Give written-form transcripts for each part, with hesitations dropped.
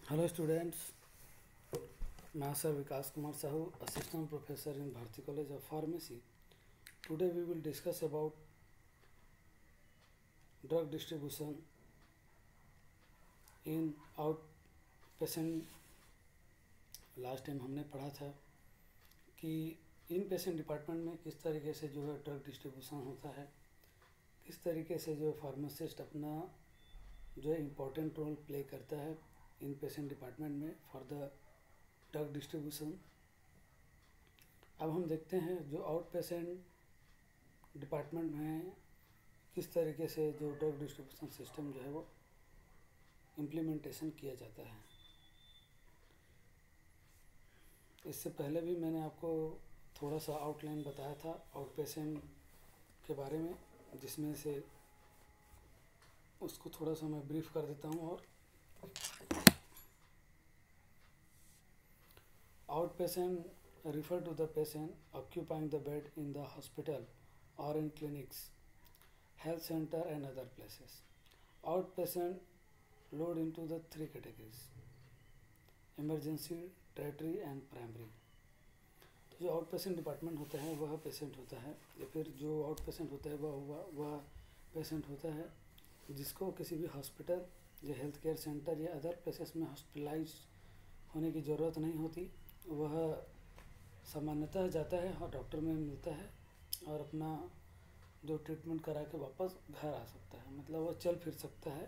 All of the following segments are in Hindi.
Hello students, myself Vikas Kumar Sahu, Assistant Professor in Bharati College of Pharmacy. Today we will discuss about drug distribution in outpatient. Last time हमने पढ़ा था कि इन पेशेंट डिपार्टमेंट में किस तरीके से जो है ड्रग डिस्ट्रीब्यूशन होता है, किस तरीके से जो फार्मासिस्ट अपना जो है इम्पोर्टेंट रोल प्ले करता है इन पेशेंट डिपार्टमेंट में फॉर द ड्रग डिस्ट्रीब्यूशन। अब हम देखते हैं जो आउट पेशेंट डिपार्टमेंट में किस तरीके से जो ड्रग डिस्ट्रीब्यूशन सिस्टम जो है वो इम्प्लीमेंटेशन किया जाता है। इससे पहले भी मैंने आपको थोड़ा सा आउटलाइन बताया था आउट पेशेंट के बारे में, जिसमें से उसको थोड़ा सा मैं ब्रीफ कर देता हूँ। और out patient refer to the patient occupying the bed in the hospital or in clinics, health center and other places. Outpatient load into the three categories: emergency, tertiary and primary. तो जो आउट पेशेंट डिपार्टमेंट होता है वह पेशेंट होता है, या फिर जो आउट पेशेंट होता है वह पेशेंट होता है जिसको किसी भी हॉस्पिटल या हेल्थ केयर सेंटर या अदर प्लेसेस में हॉस्पिटलाइज होने की ज़रूरत नहीं होती। वह सामान्यतः जाता है और डॉक्टर में मिलता है और अपना जो ट्रीटमेंट करा के वापस घर आ सकता है, मतलब वह चल फिर सकता है,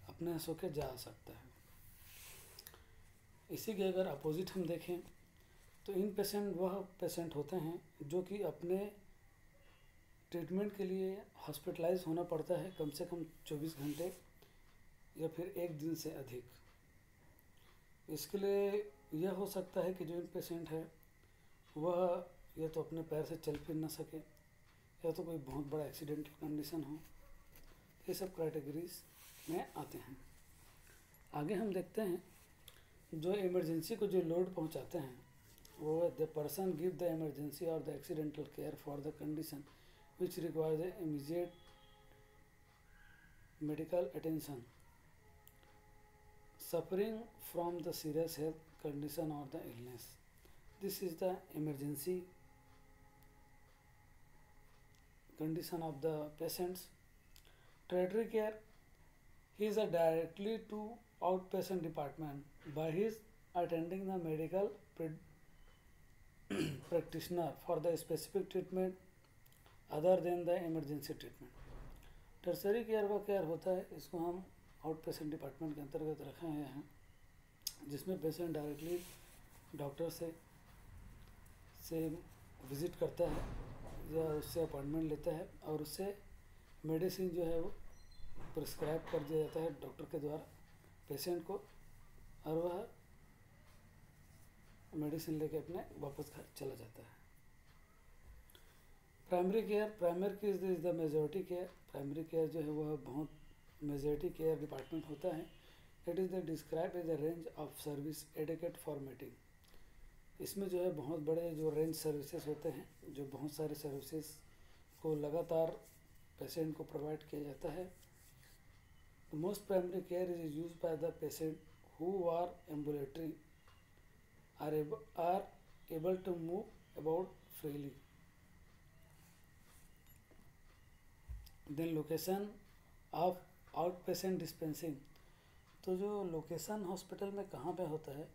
अपने सो के जा सकता है। इसी के अगर अपोजिट हम देखें तो इन पेशेंट वह पेशेंट होते हैं जो कि अपने ट्रीटमेंट के लिए हॉस्पिटलाइज होना पड़ता है कम से कम 24 घंटे या फिर एक दिन से अधिक। इसके लिए यह हो सकता है कि जो इन पेशेंट है वह या तो अपने पैर से चल फिर ना सके, या तो कोई बहुत बड़ा एक्सीडेंटल कंडीशन हो। ये सब कैटेगरीज में आते हैं। आगे हम देखते हैं जो इमरजेंसी को जो लोड पहुंचाते हैं वो the person give the emergency और the accidental care for the condition which require the immediate medical attention, suffering from the serious health condition or the illness. This is the emergency condition of the patients. Tertiary care, he is directly to outpatient department by his attending the medical practitioner for the specific treatment other than the emergency treatment. Tertiary care वह केयर होता है, इसको हम आउट पेशेंट डिपार्टमेंट के अंतर्गत रखे हुए हैं, जिसमें पेशेंट डायरेक्टली डॉक्टर से विज़िट करता है या उससे अपॉइंटमेंट लेता है और उससे मेडिसिन जो है वो प्रिस्क्राइब कर दिया जाता है डॉक्टर के द्वारा पेशेंट को, और वह मेडिसिन लेके अपने वापस घर चला जाता है। Primary care, primary care is the majority care. Primary care जो है वह बहुत मेजॉरिटी केयर डिपार्टमेंट होता है। It is the describe as the range of service adequate for meeting. इसमें जो है बहुत बड़े जो रेंज सर्विसेज होते हैं, जो बहुत सारे सर्विसेज को लगातार पेशेंट को प्रोवाइड किया जाता है। Most primary care is use by the patient who are ambulatory or able to move about freely. Then location of outpatient dispensing, तो जो लोकेशन हॉस्पिटल में कहाँ पे होता है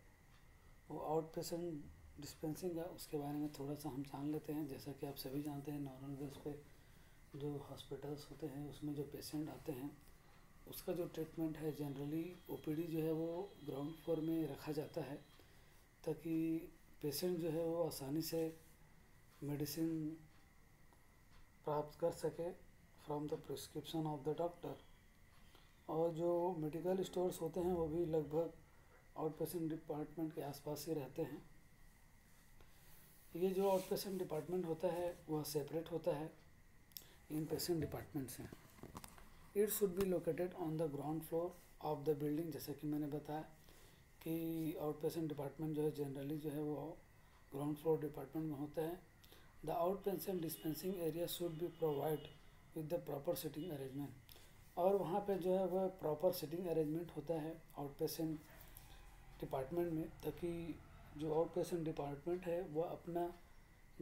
वो आउट पेशेंट डिस्पेंसिंग है, उसके बारे में थोड़ा सा हम जान लेते हैं। जैसा कि आप सभी जानते हैं, नॉर्मल बेस पे जो हॉस्पिटल्स होते हैं उसमें जो पेशेंट आते हैं उसका जो ट्रीटमेंट है जनरली ओपीडी जो है वो ग्राउंड फ्लोर में रखा जाता है, ताकि पेशेंट जो है वो आसानी से मेडिसिन प्राप्त कर सके from the prescription of the doctor. और जो मेडिकल स्टोर्स होते हैं वो भी लगभग आउट पेशेंट डिपार्टमेंट के आसपास ही रहते हैं। ये जो आउट पेशेंट डिपार्टमेंट होता है वह सेपरेट होता है इन पेशेंट डिपार्टमेंट से। It should be located on the ground floor of the building. जैसा कि मैंने बताया कि आउट पेशेंट डिपार्टमेंट जो है जनरली जो है वो ग्राउंड फ्लोर डिपार्टमेंट में होता है। The outpatient dispensing area should be provide with the proper sitting arrangement, और वहाँ पे जो है वह प्रॉपर सिटिंग अरेंजमेंट होता है आउट पेशेंट डिपार्टमेंट में, ताकि जो आउट पेशेंट डिपार्टमेंट है वह अपना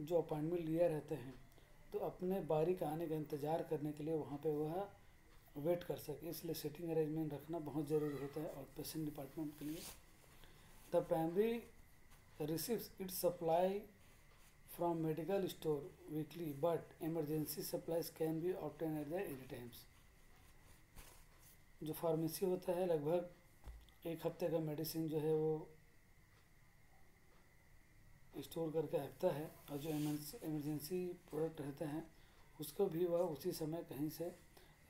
जो अपॉइंटमेंट लिए रहते हैं तो अपने बारी का आने का इंतज़ार करने के लिए वहाँ पे वह वेट कर सके, इसलिए सीटिंग अरेंजमेंट रखना बहुत ज़रूरी होता है आउट पेशेंट डिपार्टमेंट के लिए। The primary receives it's supply from medical store weekly but emergency supplies can be obtain at the any times. जो फार्मेसी होता है लगभग एक हफ्ते का मेडिसिन जो है वो स्टोर करके रखता है, और जो इमरजेंसी प्रोडक्ट रहते हैं उसको भी वह उसी समय कहीं से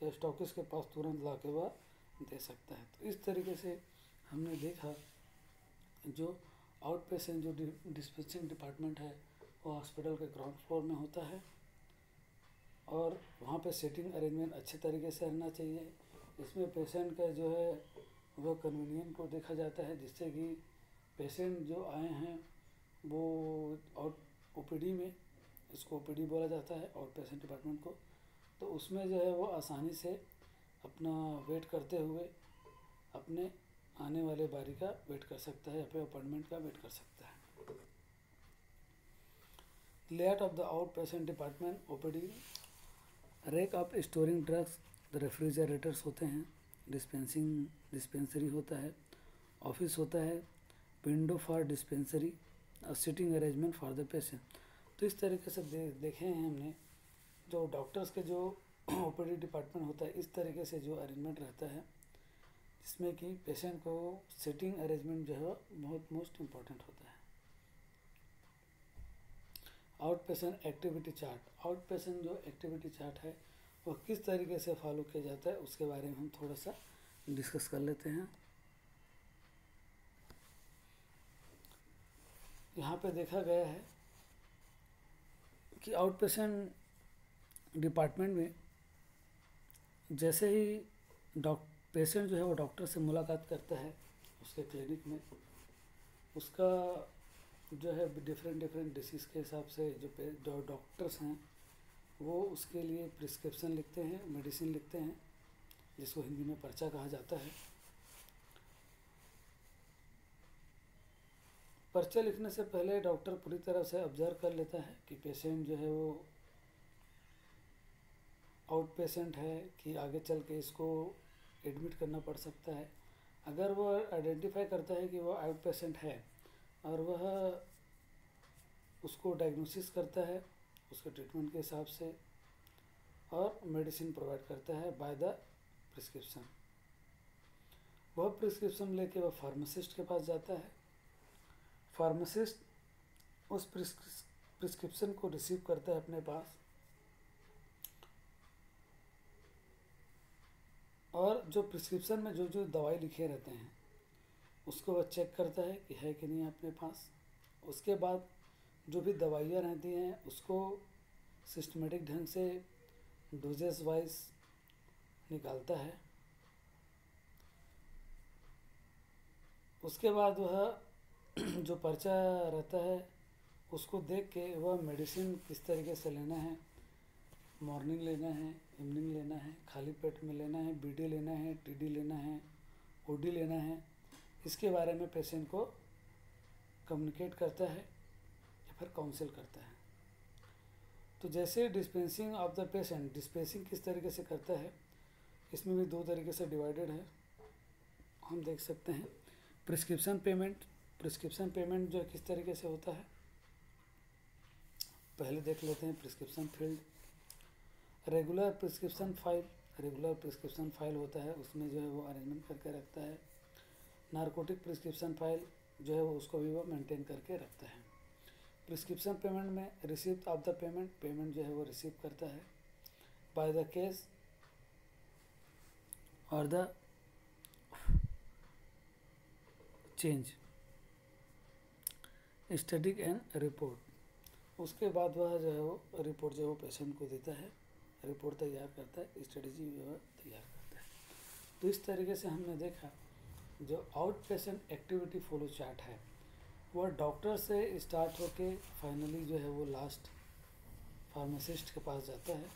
स्टॉकिस्ट के पास तुरंत ला के वह दे सकता है। तो इस तरीके से हमने देखा जो आउट पेशेंट जो डिस्पेंसिंग डिपार्टमेंट है वो हॉस्पिटल के ग्राउंड फ्लोर में होता है, और वहाँ पे सीटिंग अरेंजमेंट अच्छे तरीके से रहना चाहिए। इसमें पेशेंट का जो है वो कन्वीनियंट को देखा जाता है, जिससे कि पेशेंट जो आए हैं वो आउट ओपीडी में, इसको ओपीडी बोला जाता है आउट पेशेंट डिपार्टमेंट को, तो उसमें जो है वो आसानी से अपना वेट करते हुए अपने आने वाले बारी का वेट कर सकता है, अपने अपॉइंटमेंट का वेट कर सकता है। Layout of the out patient department OPD, rack of storing drugs, refrigerators होते हैं, डिस्पेंसरी होता है, ऑफिस होता है, विंडो फॉर डिस्पेंसरी और sitting arrangement for the patient. तो इस तरीके से देखे हैं हमने जो डॉक्टर्स के जो ओपीडी डिपार्टमेंट होता है, इस तरीके से जो अरेंजमेंट रहता है जिसमें कि पेशेंट को सिटिंग अरेंजमेंट जो है बहुत मोस्ट इम्पॉर्टेंट होता है। Out patient activity chart, out patient जो एक्टिविटी चार्ट है वह किस तरीके से फॉलो किया जाता है उसके बारे में हम थोड़ा सा डिस्कस कर लेते हैं। यहाँ पे देखा गया है कि आउट पेशेंट डिपार्टमेंट में जैसे ही पेशेंट जो है वो डॉक्टर से मुलाकात करता है उसके क्लिनिक में, उसका जो है डिफरेंट डिसीज़ के हिसाब से जो डॉक्टर्स हैं वो उसके लिए प्रिस्क्रिप्शन लिखते हैं, मेडिसिन लिखते हैं, जिसको हिंदी में पर्चा कहा जाता है। पर्चा लिखने से पहले डॉक्टर पूरी तरह से ऑब्जर्व कर लेता है कि पेशेंट जो है वो आउट पेशेंट है कि आगे चल के इसको एडमिट करना पड़ सकता है। अगर वह आइडेंटिफाई करता है कि वह आउट पेशेंट है और वह उसको डायग्नोसिस करता है उसके ट्रीटमेंट के हिसाब से और मेडिसिन प्रोवाइड करता है बाय द प्रिस्क्रिप्शन। वह प्रिस्क्रिप्शन लेके वह फार्मासिस्ट के पास जाता है, फार्मासिस्ट उस प्रिस्क्रिप्शन को रिसीव करता है अपने पास और जो प्रिस्क्रिप्शन में जो जो दवाई लिखे रहते हैं उसको वह चेक करता है कि है कि नहीं अपने पास। उसके बाद जो भी दवाइयाँ रहती हैं उसको सिस्टमेटिक ढंग से डोजेस वाइज निकालता है। उसके बाद वह जो पर्चा रहता है उसको देख के वह मेडिसिन किस तरीके से लेना है, मॉर्निंग लेना है, इवनिंग लेना है, खाली पेट में लेना है, बीडी लेना है, टीडी लेना है, ओडी लेना है, इसके बारे में पेशेंट को कम्युनिकेट करता है या फिर काउंसिल करता है। तो जैसे dispensing of the patient, dispensing किस तरीके से करता है इसमें भी दो तरीके से डिवाइडेड है, हम देख सकते हैं। प्रिस्क्रिप्शन पेमेंट जो किस तरीके से होता है पहले देख लेते हैं। Prescription field, regular prescription file होता है, उसमें जो है वो अरेंजमेंट करके रखता है। नारकोटिक प्रिस्क्रिप्शन फाइल जो है वो उसको भी वो मेंटेन करके रखता है। प्रिस्क्रिप्शन पेमेंट में रिसीप्ट ऑफ द पेमेंट जो है वो रिसीव करता है बाय द केस और the change, study and report. उसके बाद वह जो है वो रिपोर्ट जो है वो पेशेंट को देता है, रिपोर्ट तैयार करता है, स्ट्रेटजी जो है तैयार करता है। तो इस तरीके से हमने देखा जो out patient activity flow chart है वह डॉक्टर से स्टार्ट होके फाइनली जो है वो लास्ट फार्मासिस्ट के पास जाता है।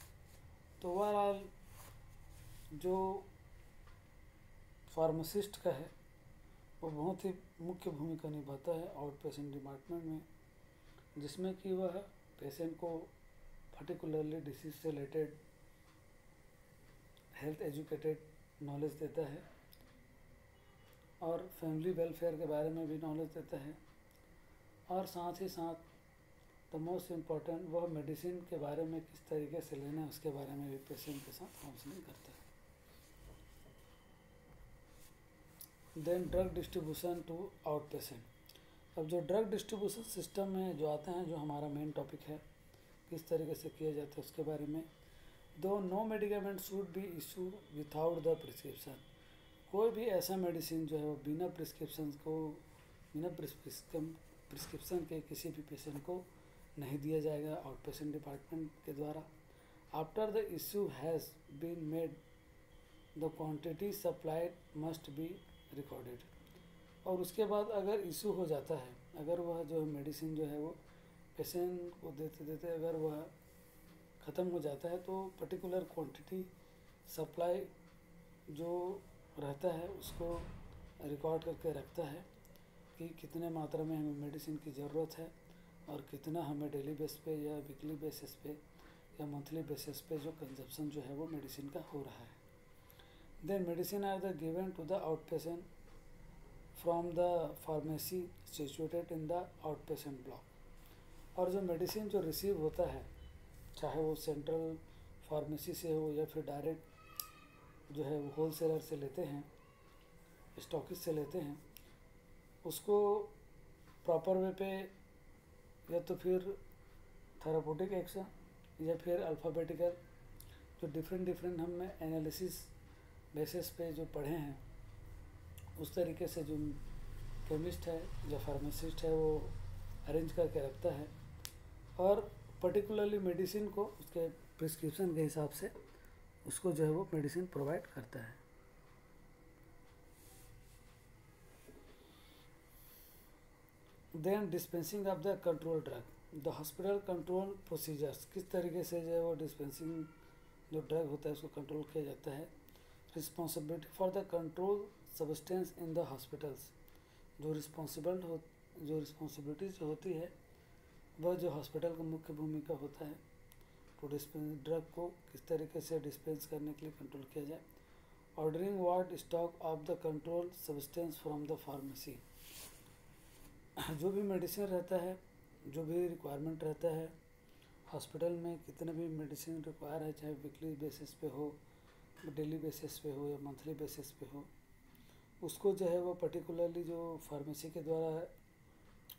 तो ओवरऑल जो फार्मासिस्ट का है वो बहुत ही मुख्य भूमिका निभाता है आउट पेशेंट डिपार्टमेंट में, जिसमें कि वह पेशेंट को पर्टिकुलरली डिसीज से रिलेटेड हेल्थ एजुकेटेड नॉलेज देता है और फैमिली वेलफेयर के बारे में भी नॉलेज देता है, और साथ ही साथ द मोस्ट इम्पॉर्टेंट वह मेडिसिन के बारे में किस तरीके से लेना है उसके बारे में भी पेशेंट के साथ काउंसलिंग करता है। Then drug distribution to outpatient. अब जो ड्रग डिस्ट्रीब्यूशन सिस्टम में जो आते हैं, जो हमारा मेन टॉपिक है, किस तरीके से किया जाता है उसके बारे में। दो no medicament should be issue without the prescription. कोई भी ऐसा मेडिसिन जो है वो बिना प्रिस्क्रिप्शन के किसी भी पेशेंट को नहीं दिया जाएगा आउट पेशेंट डिपार्टमेंट के द्वारा। After the issue has been made the quantity supplied must be recorded. और उसके बाद अगर इशू हो जाता है, अगर वह जो मेडिसिन जो है वो पेशेंट को देते देते अगर वह ख़त्म हो जाता है, तो पर्टिकुलर क्वांटिटी सप्लाई जो रहता है उसको रिकॉर्ड करके रखता है कि कितने मात्रा में हमें मेडिसिन की ज़रूरत है और कितना हमें डेली बेस पे या वीकली बेसिस पे या मंथली बेसिस पे जो कंजप्शन जो है वो मेडिसिन का हो रहा है। Then medicine are the given to the outpatient from the pharmacy situated in the outpatient block. और जो मेडिसिन जो रिसीव होता है, चाहे वो सेंट्रल फार्मेसी से हो या फिर डायरेक्ट जो है वो होल सेलर से लेते हैं, स्टॉकिस्ट से लेते हैं, उसको प्रॉपर वे पे या तो फिर थेरापौटिक एक्शन या फिर अल्फ़ाबेटिकल जो डिफरेंट हमने एनालिसिस बेसिस पे जो पढ़े हैं, उस तरीके से जो केमिस्ट है या फार्मासिस्ट है वो अरेंज करके रखता है और पर्टिकुलरली मेडिसिन को उसके प्रिस्क्रिप्शन के हिसाब से उसको जो है वो मेडिसिन प्रोवाइड करता है। Then dispensing of the control drug, the hospital control procedures. किस तरीके से जो है वो डिस्पेंसिंग जो ड्रग होता है उसको कंट्रोल किया जाता है। Responsibility for the control substance in the hospitals. जो रिस्पॉन्सिबिलिटीज जो होती है वह जो हॉस्पिटल का मुख्य भूमिका होता है तो डिस्पेंस ड्रग को किस तरीके से डिस्पेंस करने के लिए कंट्रोल किया जाए। Ordering ward stock of the control substance from the pharmacy. जो भी मेडिसिन रहता है, जो भी रिक्वायरमेंट रहता है हॉस्पिटल में, कितने भी मेडिसिन रिक्वायर है, चाहे वीकली बेसिस पे हो, डेली बेसिस पे हो या मंथली बेसिस पे हो, उसको जो है वो पर्टिकुलरली जो फार्मेसी के द्वारा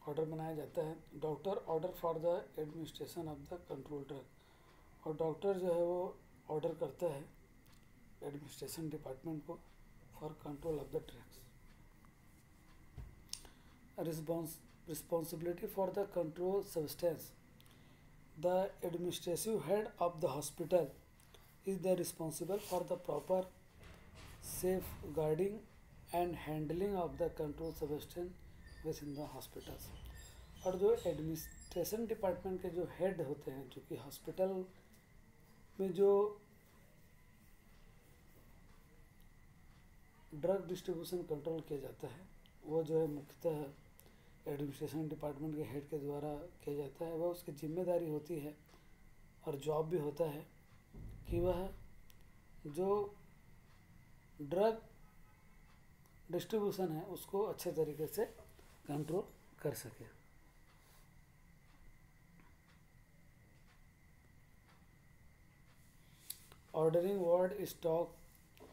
ऑर्डर बनाया जाता है। Doctor order for the administration of the control drug. और डॉक्टर जो है वो ऑर्डर करता है एडमिनिस्ट्रेशन डिपार्टमेंट को for control of the drugs. Responsibility for the control substance. The administrative head of the hospital is the responsible for the proper safeguarding and handling of the control substance within the hospitals. और जो एडमिनिस्ट्रेशन डिपार्टमेंट के जो हेड होते हैं, जो कि हॉस्पिटल में जो ड्रग डिस्ट्रीब्यूशन कंट्रोल किया जाता है, वो जो है मुख्यतः एडमिनिस्ट्रेशन डिपार्टमेंट के हेड के द्वारा किया जाता है। वह उसकी जिम्मेदारी होती है और जॉब भी होता है कि वह जो ड्रग डिस्ट्रीब्यूशन है उसको अच्छे तरीके से कंट्रोल कर सके। Ordering ward stock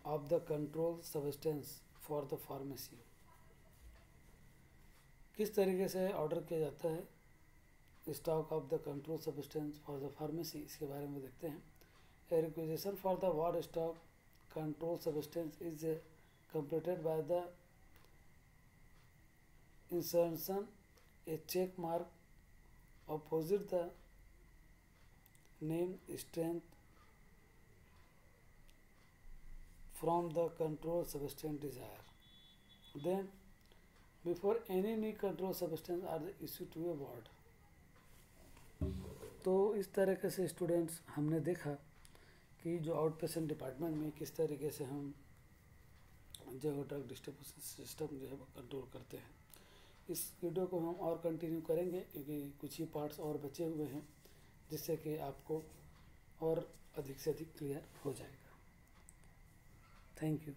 of the control substance for the pharmacy. किस तरीके से ऑर्डर किया जाता है stock of the control substance for the pharmacy, इसके बारे में देखते हैं। A requisition for the ward stock control substance is completed by the insertion a check mark opposite the name strength from the control substance desire. Then before any new control substance are issued to a ward. तो इस तरीके से स्टूडेंट्स हमने देखा कि जो आउट पेशेंट डिपार्टमेंट में किस तरीके से हम जो है ड्रग डिस्ट्रीब्यूशन सिस्टम जो है वो कंट्रोल करते हैं। इस वीडियो को हम और कंटिन्यू करेंगे क्योंकि कुछ ही पार्ट्स और बचे हुए हैं, जिससे कि आपको और अधिक से अधिक क्लियर हो जाएगा। Thank you.